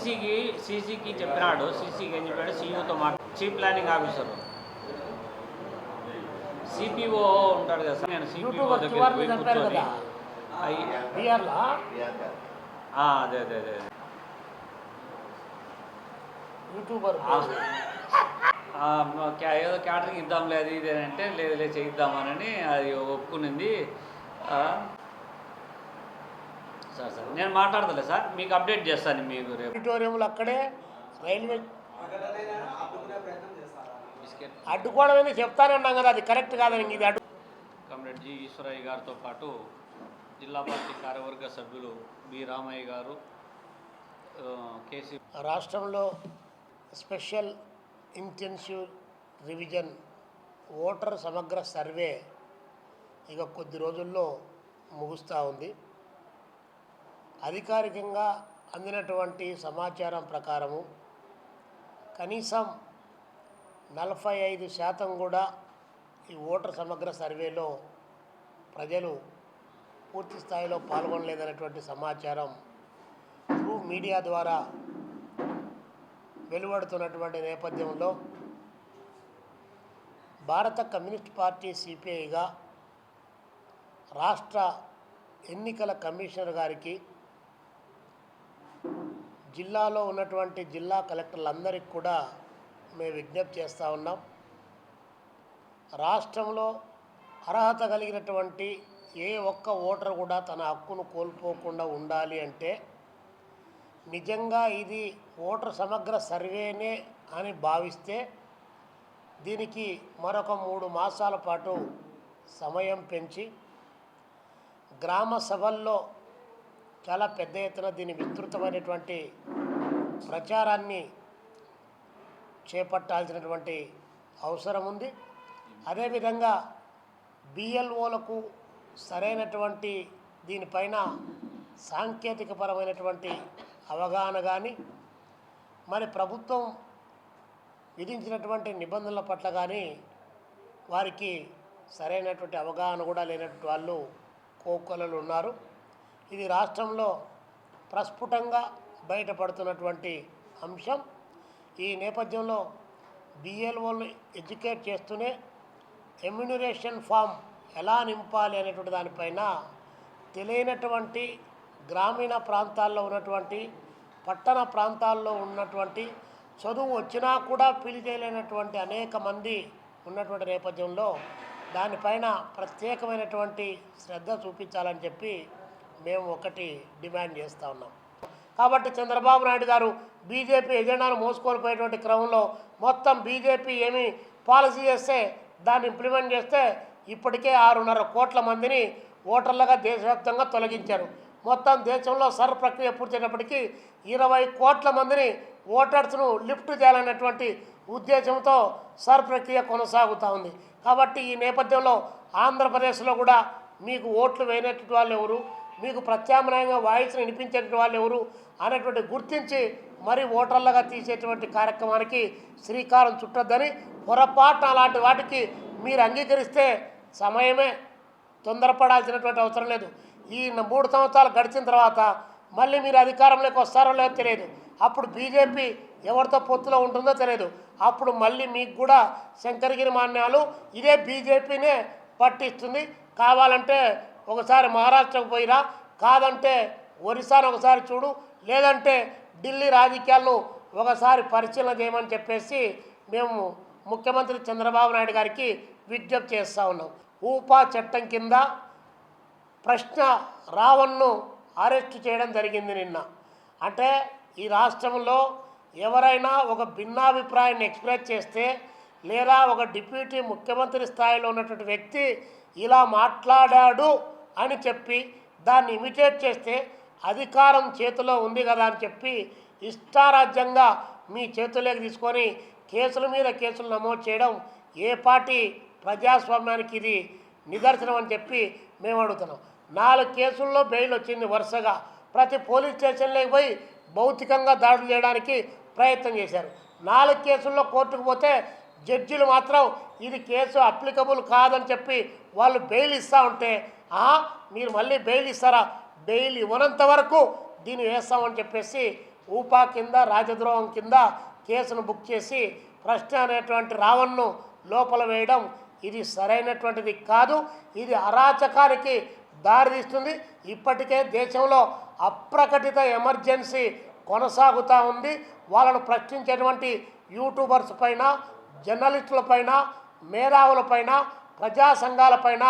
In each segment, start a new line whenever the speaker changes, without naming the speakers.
సీసీకి చెప్పినాడు. సీసీకి ఏం చెప్పాడు, సీఈఓతో చీఫ్ ప్లానింగ్ ఆఫీసర్ సిపిఓ ఉంటాడు కదా సార్. నేను సిపిఓ దగ్గర పోయి కూర్చొని అదే అదే అదే
యూట్యూబర్
ఏదో క్యాటరింగ్ ఇద్దాంలే అది ఇది అంటే లేదు చేయిద్దామని అది ఒప్పుకునింది. సార్ సార్ నేను మాట్లాడతలే సార్, మీకు అప్డేట్ చేస్తాను. మీకు రేపు
ఆడిటోరియంలో అక్కడే రైల్వే అడ్డుకోవడం అనేది చెప్తానన్నాం కదా, అది కరెక్ట్ కాదని. ఇది అడ్డు
కామ్రేడ్ జి ఈశ్వరయ్య గారితో పాటు జిల్లా పార్టీ కార్యవర్గ సభ్యులు బి రామయ్య గారు, కేసీ.
రాష్ట్రంలో స్పెషల్ ఇంటెన్సివ్ రివిజన్ ఓటర్ సమగ్ర సర్వే ఇక కొద్ది రోజుల్లో ముగుస్తూ ఉంది. అధికారికంగా అందినటువంటి సమాచారం ప్రకారము కనీసం 45% కూడా ఈ ఓటర్ సమగ్ర సర్వేలో ప్రజలు పూర్తి స్థాయిలో పాల్గొనలేదనేటువంటి సమాచారం త్రూ మీడియా ద్వారా వెలువడుతున్నటువంటి నేపథ్యంలో భారత కమ్యూనిస్ట్ పార్టీ సిపిఐగా రాష్ట్ర ఎన్నికల కమిషనర్ గారికి, జిల్లాలో ఉన్నటువంటి జిల్లా కలెక్టర్లందరికీ కూడా మేము విజ్ఞప్తి చేస్తూ ఉన్నాం. రాష్ట్రంలో అర్హత కలిగినటువంటి ఏ ఒక్క ఓటర్ కూడా తన హక్కును కోల్పోకుండా ఉండాలి అంటే నిజంగా ఇది ఓటర్ సమగ్ర సర్వేనే అని భావిస్తే దీనికి మరొక 3 మాసాల పాటు సమయం పెంచి గ్రామ సభల్లో చాలా పెద్ద ఎత్తున దీని విస్తృతమైనటువంటి ప్రచారాన్ని చేపట్టాల్సినటువంటి అవసరం ఉంది. అదేవిధంగా బిఎల్ఓలకు సరైనటువంటి దీనిపైన సాంకేతికపరమైనటువంటి అవగాహన కానీ, మరి ప్రభుత్వం విధించినటువంటి నిబంధనల పట్ల కానీ వారికి సరైనటువంటి అవగాహన కూడా లేనటువంటి వాళ్ళు కోకొల్లలు ఉన్నారు. ఇది రాష్ట్రంలో ప్రస్ఫుటంగా బయటపడుతున్నటువంటి అంశం. ఈ నేపథ్యంలో బిఎల్ఓలను ఎడ్యుకేట్ చేస్తూనే ఎమ్యూనరేషన్ ఫామ్ ఎలా నింపాలి అనేటువంటి దానిపైన తెలియనటువంటి గ్రామీణ ప్రాంతాల్లో ఉన్నటువంటి, పట్టణ ప్రాంతాల్లో ఉన్నటువంటి, చదువు వచ్చినా కూడా ఫిల్ చేయలేనటువంటి అనేక మంది ఉన్నటువంటి నేపథ్యంలో దానిపైన ప్రత్యేకమైనటువంటి శ్రద్ధ చూపించాలని చెప్పి మేము ఒకటి డిమాండ్ చేస్తూ ఉన్నాం. కాబట్టి చంద్రబాబు నాయుడు గారు బీజేపీ ఎజెండాను మోసుకొని పోయేటువంటి క్రమంలో మొత్తం బీజేపీ ఏమి పాలసీ చేస్తే దాన్ని ఇంప్లిమెంట్ చేస్తే ఇప్పటికే 6.5 కోట్ల మందిని ఓటర్లుగా దేశవ్యాప్తంగా తొలగించారు. మొత్తం దేశంలో సర్ ప్రక్రియ పూర్తయినప్పటికీ 20 కోట్ల మందిని ఓటర్స్ను లిఫ్ట్ చేయాలనేటువంటి ఉద్దేశంతో సర్ ప్రక్రియ కొనసాగుతూ ఉంది. కాబట్టి ఈ నేపథ్యంలో ఆంధ్రప్రదేశ్లో కూడా మీకు ఓట్లు వేయనటువంటి వాళ్ళు ఎవరు, మీకు ప్రత్యామ్నాయంగా వాయిస్ని వినిపించేటువంటి వాళ్ళు ఎవరు అనేటువంటి గుర్తించి మరి ఓటర్లుగా తీసేటువంటి కార్యక్రమానికి శ్రీకారం చుట్టొద్దని, పొరపాటున అలాంటి వాటికి మీరు అంగీకరిస్తే సమయమే, తొందరపడాల్సినటువంటి అవసరం లేదు. ఈ 3 సంవత్సరాలు గడిచిన తర్వాత మళ్ళీ మీరు అధికారంలోకి వస్తారో లేదో తెలియదు. అప్పుడు బీజేపీ ఎవరితో పొత్తులో ఉంటుందో తెలియదు. అప్పుడు మళ్ళీ మీకు కూడా శంకరగిరి మాన్యాలు ఇదే బీజేపీనే పట్టిస్తుంది. కావాలంటే ఒకసారి మహారాష్ట్రకు పోయిరా, కాదంటే ఒరిస్సాను ఒకసారి చూడు, లేదంటే ఢిల్లీ రాజకీయాలను ఒకసారి పరిశీలన చేయమని చెప్పేసి మేము ముఖ్యమంత్రి చంద్రబాబు నాయుడు గారికి విజ్ఞప్తి చేస్తూ ఉన్నాం. ఊపా చట్టం కింద ప్రశ్న రావణ్ను అరెస్ట్ చేయడం జరిగింది నిన్న. అంటే ఈ రాష్ట్రంలో ఎవరైనా ఒక భిన్నాభిప్రాయాన్ని ఎక్స్ప్రెస్ చేస్తే, లేదా ఒక డిప్యూటీ ముఖ్యమంత్రి స్థాయిలో ఉన్నటువంటి వ్యక్తి ఇలా మాట్లాడాడు అని చెప్పి దాన్ని ఇమిటేట్ చేస్తే అధికారం చేతిలో ఉంది కదా అని చెప్పి ఇష్టారాజ్యంగా మీ చేతుల్లోకి తీసుకొని కేసుల మీద కేసులు నమోదు చేయడం ఏ పార్టీ ప్రజాస్వామ్యానికి ఇది నిదర్శనం అని చెప్పి మేము అడుగుతున్నాం. 4 కేసుల్లో బెయిల్ వచ్చింది వరుసగా. ప్రతి పోలీస్ స్టేషన్లోకి పోయి భౌతికంగా దాడులు చేయడానికి ప్రయత్నం చేశారు. 4 కేసుల్లో కోర్టుకు పోతే జడ్జిలు మాత్రం ఇది కేసు అప్లికబుల్ కాదని చెప్పి వాళ్ళు బెయిల్ ఇస్తూ ఉంటే, మీరు మళ్ళీ బెయిల్ ఇస్తారా? బెయిల్ ఇవ్వనంత వరకు దీన్ని వేస్తామని చెప్పేసి ఊపా కింద రాజద్రోహం కింద కేసును బుక్ చేసి ప్రశ్న అనేటువంటి రావణ్ను లోపల వేయడం ఇది సరైనటువంటిది కాదు. ఇది అరాచకానికి దారితీస్తుంది. ఇప్పటికే దేశంలో అప్రకటిత ఎమర్జెన్సీ కొనసాగుతూ ఉంది. వాళ్ళను ప్రశ్నించేటువంటి యూట్యూబర్స్ పైన, జర్నలిస్టుల పైన, మేధావులపైన, ప్రజా సంఘాలపైన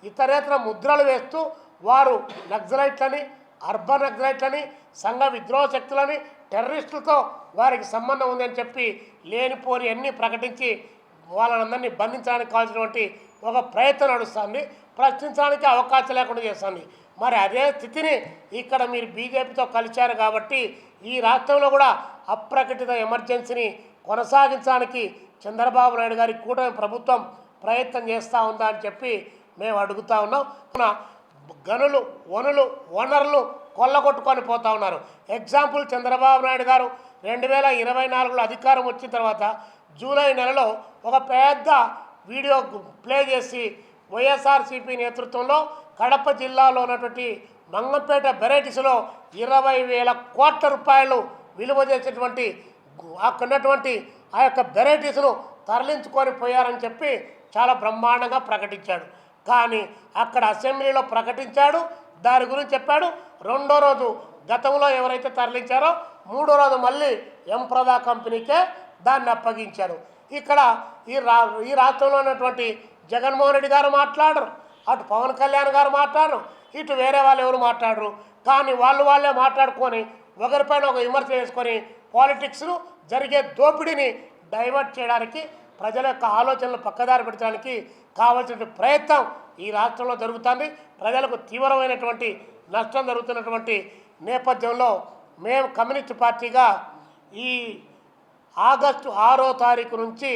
ఇతరేతర ముద్రలు వేస్తూ వారు నక్సలైట్లని, అర్బన్ నక్సలైట్లని, సంఘ విద్రోహ శక్తులని, టెర్రరిస్టులతో వారికి సంబంధం ఉందని చెప్పి లేనిపోని అన్నీ ప్రకటించి వాళ్ళందరినీ బంధించడానికి కావాల్సినటువంటి ఒక ప్రయత్నం నడుస్తుంది. ప్రశ్నించడానికి అవకాశం లేకుండా చేస్తుంది. మరి అదే స్థితిని ఇక్కడ మీరు బీజేపీతో కలిశారు కాబట్టి ఈ రాష్ట్రంలో కూడా అప్రకటిత ఎమర్జెన్సీని కొనసాగించడానికి చంద్రబాబు నాయుడు గారి కూటమి ప్రభుత్వం ప్రయత్నం చేస్తూ ఉందా అని చెప్పి మేము అడుగుతూ ఉన్నాం. గనులు, వనరులు కొల్లగొట్టుకొని పోతూ ఉన్నారు. ఎగ్జాంపుల్, చంద్రబాబు నాయుడు గారు 2024లో అధికారం వచ్చిన తర్వాత జూలై నెలలో ఒక పెద్ద వీడియో ప్లే చేసి వైఎస్ఆర్సీపీ నేతృత్వంలో కడప జిల్లాలో ఉన్నటువంటి మంగంపేట వెరైటీస్లో 20,000 కోట్ల రూపాయలు విలువ చేసేటువంటి అక్కడున్నటువంటి ఆ యొక్క వెరైటీస్ను తరలించుకొని పోయారని చెప్పి చాలా బ్రహ్మాండంగా ప్రకటించాడు. కానీ అక్కడ అసెంబ్లీలో ప్రకటించాడు, దాని గురించి చెప్పాడు. రెండో రోజు గతంలో ఎవరైతే తరలించారో మూడో రోజు మళ్ళీ ఎంప్రదా కంపెనీకే దాన్ని అప్పగించాడు. ఇక్కడ ఈ రాష్ట్రంలో ఉన్నటువంటి జగన్మోహన్ రెడ్డి గారు మాట్లాడరు, అటు పవన్ కళ్యాణ్ గారు మాట్లాడరు, ఇటు వేరే వాళ్ళు ఎవరు మాట్లాడరు. కానీ వాళ్ళే మాట్లాడుకొని ఒకరిపైన ఒక విమర్శ చేసుకొని పాలిటిక్స్ను జరిగే దోపిడీని డైవర్ట్ చేయడానికి, ప్రజల యొక్క ఆలోచనలు పక్కదారి పెట్టడానికి కావాల్సిన ప్రయత్నం ఈ రాష్ట్రంలో జరుగుతుంది. ప్రజలకు తీవ్రమైనటువంటి నష్టం జరుగుతున్నటువంటి నేపథ్యంలో మేము కమ్యూనిస్ట్ పార్టీగా ఈ ఆగస్టు 6వ తారీఖు నుంచి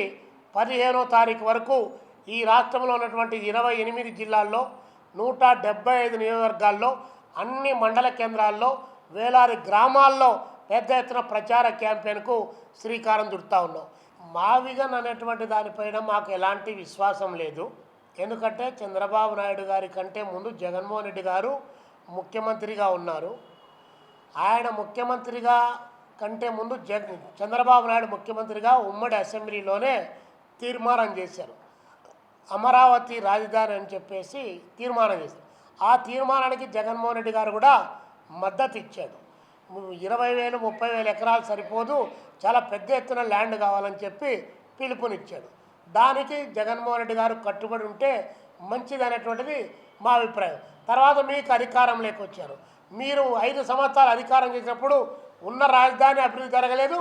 15వ తారీఖు వరకు ఈ రాష్ట్రంలో ఉన్నటువంటి 28 జిల్లాల్లో 175 నియోజకవర్గాల్లో అన్ని మండల కేంద్రాల్లో వేలాది గ్రామాల్లో పెద్ద ఎత్తున ప్రచార క్యాంపెయిన్కు శ్రీకారం చుడుతూ ఉన్నాం. మావిగన్ అనేటువంటి దానిపైన మాకు ఎలాంటి విశ్వాసం లేదు. ఎందుకంటే చంద్రబాబు నాయుడు గారి కంటే ముందు జగన్మోహన్ రెడ్డి గారు ముఖ్యమంత్రిగా ఉన్నారు. ఆయన ముఖ్యమంత్రిగా కంటే ముందు చంద్రబాబు నాయుడు ముఖ్యమంత్రిగా ఉమ్మడి అసెంబ్లీలోనే తీర్మానం చేశారు. అమరావతి రాజధాని అని చెప్పేసి తీర్మానం చేశారు. ఆ తీర్మానానికి జగన్మోహన్ రెడ్డి గారు కూడా మద్దతు ఇచ్చాడు. 20,000 30,000 ఎకరాలు సరిపోదు, చాలా పెద్ద ఎత్తున ల్యాండ్ కావాలని చెప్పి పిలుపునిచ్చాడు. దానికి జగన్మోహన్ రెడ్డి గారు కట్టుబడి ఉంటే మంచిది అనేటువంటిది మా అభిప్రాయం. తర్వాత మీకు అధికారం లేకొచ్చారు. మీరు 5 సంవత్సరాలు అధికారం చేసినప్పుడు ఉన్న రాజధాని అభివృద్ధి జరగలేదు,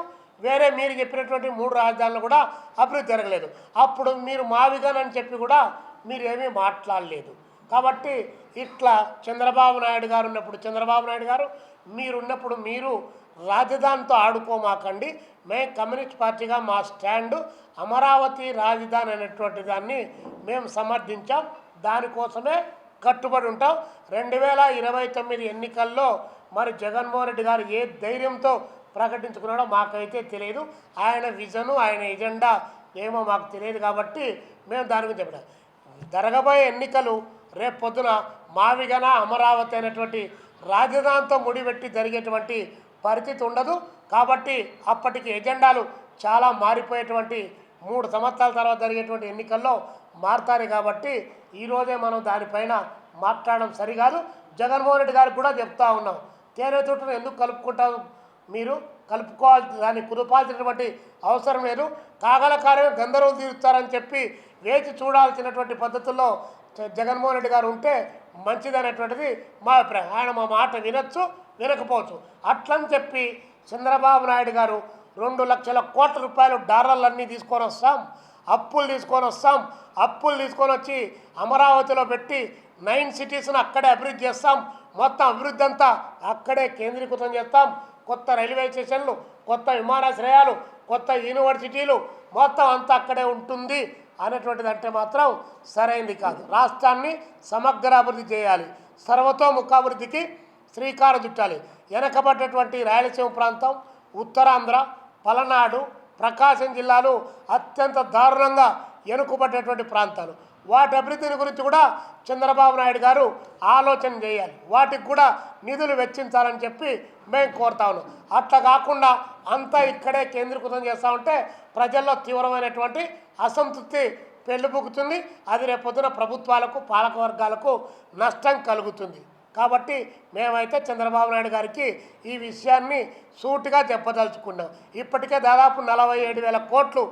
వేరే మీరు చెప్పినటువంటి 3 రాజధానులు కూడా అభివృద్ధి జరగలేదు. అప్పుడు మీరు మావిగన్ అని చెప్పి కూడా మీరు ఏమీ మాట్లాడలేదు. కాబట్టి ఇట్లా చంద్రబాబు నాయుడు గారు ఉన్నప్పుడు చంద్రబాబు నాయుడు గారు, మీరున్నప్పుడు మీరు రాజధానితో ఆడుకోమాకండి. మేము కమ్యూనిస్ట్ పార్టీగా మా స్టాండు అమరావతి రాజధాని అనేటువంటి దాన్ని మేము సమర్థించాం, దానికోసమే కట్టుబడి ఉంటాం. 2029 ఎన్నికల్లో మరి జగన్మోహన్ రెడ్డి గారు ఏ ధైర్యంతో ప్రకటించుకున్నాడో మాకైతే తెలియదు. ఆయన విజను, ఆయన ఎజెండా ఏమో మాకు తెలియదు. కాబట్టి మేము దాని గురించి చెప్పాం. జరగబోయే ఎన్నికలు రేపు పొద్దున మావిగన అమరావతి అనేటువంటి రాజధానితో ముడిపెట్టి జరిగేటువంటి పరిస్థితి ఉండదు. కాబట్టి అప్పటికి ఎజెండాలు చాలా మారిపోయేటువంటి 3 సంవత్సరాల తర్వాత జరిగేటువంటి ఎన్నికల్లో మారుతారు. కాబట్టి ఈరోజే మనం దానిపైన మాట్లాడడం సరికాదు. జగన్మోహన్ రెడ్డి గారికి కూడా చెప్తా ఉన్నాం, తేనె తుట్టును ఎందుకు కలుపుకుంటారు, మీరు కలుపుకోవాలి, దాన్ని కుదుపాల్సినటువంటి అవసరం లేదు. కాగల కార్యం గంధర్వులు తీరుస్తారని చెప్పి వేచి చూడాల్సినటువంటి పద్ధతుల్లో జగన్మోహన్ రెడ్డి గారు ఉంటే మంచిదనేటువంటిది మా అభిప్రాయం. ఆయన మా మాట వినొచ్చు, వినకపోవచ్చు. అట్లని చెప్పి చంద్రబాబు నాయుడు గారు 2 లక్షల కోట్ల రూపాయలు డాలర్లన్నీ తీసుకొని వస్తాం, అప్పులు తీసుకొని వచ్చి అమరావతిలో పెట్టి 9 సిటీస్ను అక్కడే అభివృద్ధి చేస్తాం, మొత్తం అభివృద్ధి అంతా అక్కడే కేంద్రీకృతం చేస్తాం, కొత్త రైల్వే స్టేషన్లు, కొత్త విమానాశ్రయాలు, కొత్త యూనివర్సిటీలు, మొత్తం అంతా అక్కడే ఉంటుంది అనేటువంటిది అంటే మాత్రం సరైంది కాదు. రాష్ట్రాన్ని సమగ్ర అభివృద్ధి చేయాలి, సర్వతోముఖాభివృద్ధికి శ్రీకారం చుట్టాలి. వెనకబడ్డటువంటి రాయలసీమ ప్రాంతం, ఉత్తరాంధ్ర, పలనాడు, ప్రకాశం జిల్లాలు అత్యంత దారుణంగా వెనుకబడ్డటువంటి ప్రాంతాలు. వాటి అభివృద్ధిని గురించి కూడా చంద్రబాబు నాయుడు గారు ఆలోచన చేయాలి, వాటికి కూడా నిధులు వెచ్చించాలని చెప్పి మేము కోరుతా ఉన్నాం. అట్లా కాకుండా అంతా ఇక్కడే కేంద్రీకృతం చేస్తూ ఉంటే ప్రజల్లో తీవ్రమైనటువంటి అసంతృప్తి పెళ్ళిబుకుతుంది. అది రేపొద్దున ప్రభుత్వాలకు పాలక వర్గాలకు నష్టం కలుగుతుంది. కాబట్టి మేమైతే చంద్రబాబు నాయుడు గారికి ఈ విషయాన్ని సూటిగా చెప్పదలుచుకున్నాం. ఇప్పటికే దాదాపు 47,000 కోట్లు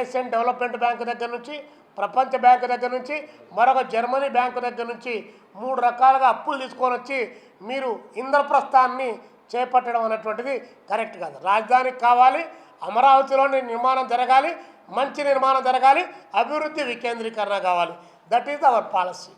ఏషియన్ డెవలప్మెంట్ బ్యాంకు దగ్గర నుంచి, ప్రపంచ బ్యాంకు దగ్గర నుంచి, మరొక జర్మనీ బ్యాంకు దగ్గర నుంచి 3 రకాలుగా అప్పులు తీసుకొని వచ్చి మీరు ఇంద్రప్రస్థాన్ని చేపట్టడం అనేటువంటిది కరెక్ట్ కాదు. రాజధానికి కావాలి, అమరావతిలోని నిర్మాణం జరగాలి, మంచి నిర్మాణం జరగాలి, అభివృద్ధి వికేంద్రీకరణ కావాలి. That is our policy.